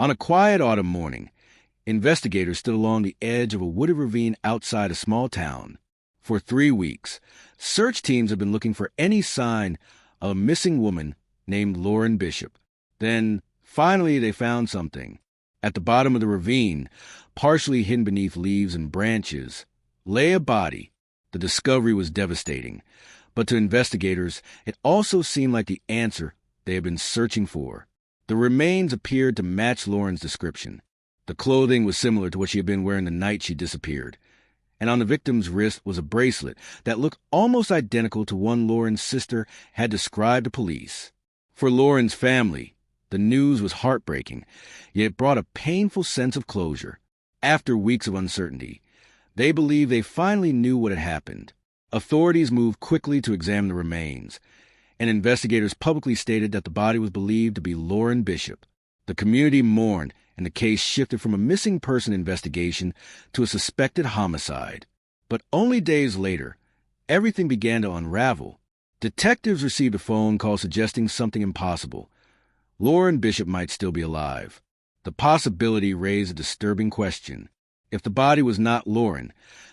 On a quiet autumn morning, investigators stood along the edge of a wooded ravine outside a small town. For 3 weeks, search teams have been looking for any sign of a missing woman named Lauren Bishop. Then, finally, they found something. At the bottom of the ravine, partially hidden beneath leaves and branches, lay a body. The discovery was devastating, but to investigators, it also seemed like the answer they had been searching for. The remains appeared to match Lauren's description. The clothing was similar to what she had been wearing the night she disappeared, and on the victim's wrist was a bracelet that looked almost identical to one Lauren's sister had described to police. For Lauren's family, the news was heartbreaking, yet it brought a painful sense of closure. After weeks of uncertainty, they believed they finally knew what had happened. Authorities moved quickly to examine the remains, and investigators publicly stated that the body was believed to be Lauren Bishop. The community mourned, and the case shifted from a missing person investigation to a suspected homicide. But only days later, everything began to unravel. Detectives received a phone call suggesting something impossible. Lauren Bishop might still be alive. The possibility raised a disturbing question. If the body was not Lauren,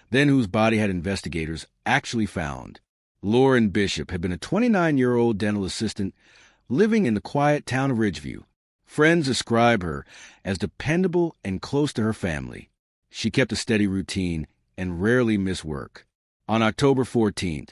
then whose body had investigators actually found? Lauren Bishop had been a 29-year-old dental assistant living in the quiet town of Ridgeview. Friends describe her as dependable and close to her family. She kept a steady routine and rarely missed work. On October 14th,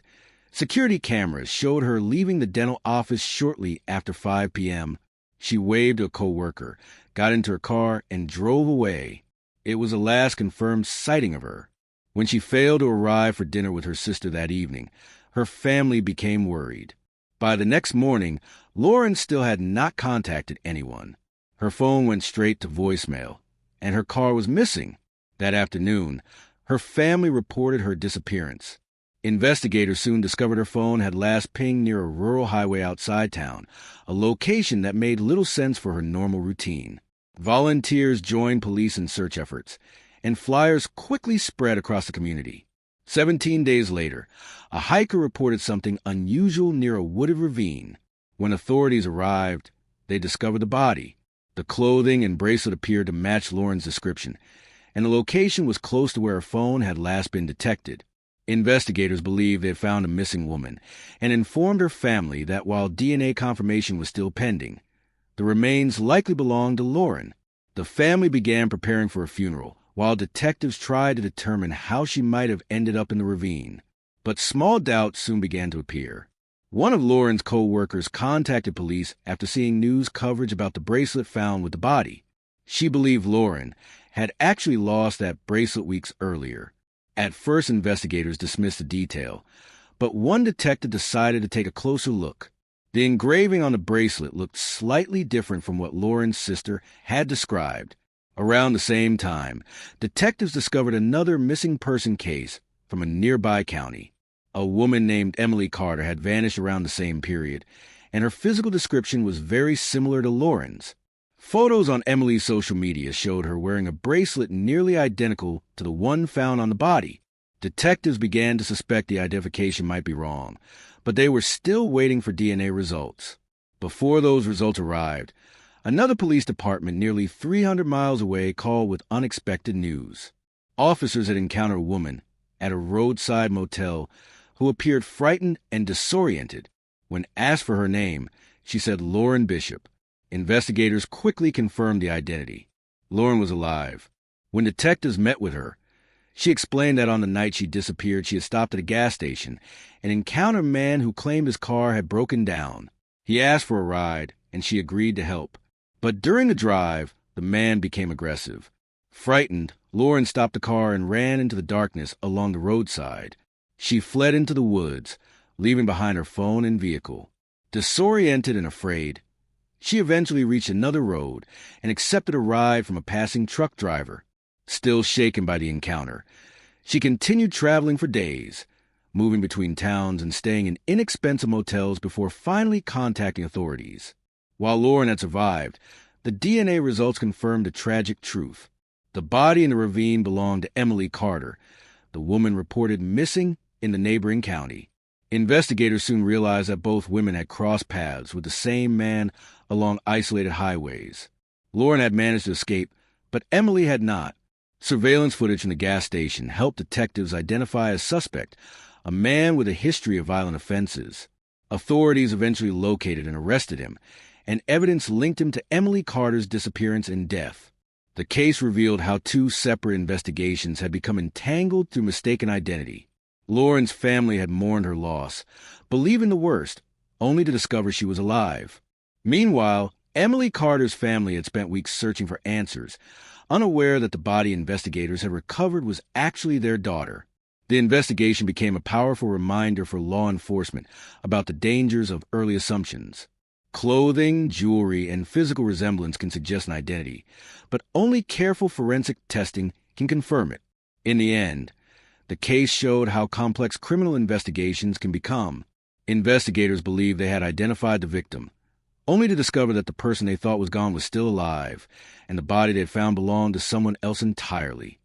security cameras showed her leaving the dental office shortly after 5 p.m. She waved to a co-worker, got into her car, and drove away. It was the last confirmed sighting of her. When she failed to arrive for dinner with her sister that evening, her family became worried. By the next morning, Lauren still had not contacted anyone. Her phone went straight to voicemail, and her car was missing. That afternoon, her family reported her disappearance. Investigators soon discovered her phone had last pinged near a rural highway outside town, a location that made little sense for her normal routine. Volunteers joined police in search efforts, and flyers quickly spread across the community. 17 days later, a hiker reported something unusual near a wooded ravine. When authorities arrived, they discovered the body. The clothing and bracelet appeared to match Lauren's description, and the location was close to where her phone had last been detected. Investigators believed they had found a missing woman and informed her family that while DNA confirmation was still pending, the remains likely belonged to Lauren. The family began preparing for a funeral, while detectives tried to determine how she might have ended up in the ravine. But small doubts soon began to appear. One of Lauren's co-workers contacted police after seeing news coverage about the bracelet found with the body. She believed Lauren had actually lost that bracelet weeks earlier. At first, investigators dismissed the detail, but one detective decided to take a closer look. The engraving on the bracelet looked slightly different from what Lauren's sister had described. Around the same time, detectives discovered another missing person case from a nearby county. A woman named Emily Carter had vanished around the same period, and her physical description was very similar to Lauren's. Photos on Emily's social media showed her wearing a bracelet nearly identical to the one found on the body. Detectives began to suspect the identification might be wrong, but they were still waiting for DNA results. Before those results arrived, another police department nearly 300 miles away called with unexpected news. Officers had encountered a woman at a roadside motel who appeared frightened and disoriented. When asked for her name, she said Lauren Bishop. Investigators quickly confirmed the identity. Lauren was alive. When detectives met with her, she explained that on the night she disappeared, she had stopped at a gas station and encountered a man who claimed his car had broken down. He asked for a ride, and she agreed to help. But during the drive, the man became aggressive. Frightened, Lauren stopped the car and ran into the darkness along the roadside. She fled into the woods, leaving behind her phone and vehicle. Disoriented and afraid, she eventually reached another road and accepted a ride from a passing truck driver. Still shaken by the encounter, she continued traveling for days, moving between towns and staying in inexpensive motels before finally contacting authorities. While Lauren had survived, the DNA results confirmed the tragic truth. The body in the ravine belonged to Emily Carter, the woman reported missing in the neighboring county. Investigators soon realized that both women had crossed paths with the same man along isolated highways. Lauren had managed to escape, but Emily had not. Surveillance footage from the gas station helped detectives identify a suspect, a man with a history of violent offenses. Authorities eventually located and arrested him, and evidence linked him to Emily Carter's disappearance and death. The case revealed how two separate investigations had become entangled through mistaken identity. Lauren's family had mourned her loss, believing the worst, only to discover she was alive. Meanwhile, Emily Carter's family had spent weeks searching for answers, unaware that the body investigators had recovered was actually their daughter. The investigation became a powerful reminder for law enforcement about the dangers of early assumptions. Clothing, jewelry, and physical resemblance can suggest an identity, but only careful forensic testing can confirm it. In the end, the case showed how complex criminal investigations can become. Investigators believed they had identified the victim, only to discover that the person they thought was gone was still alive, and the body they had found belonged to someone else entirely.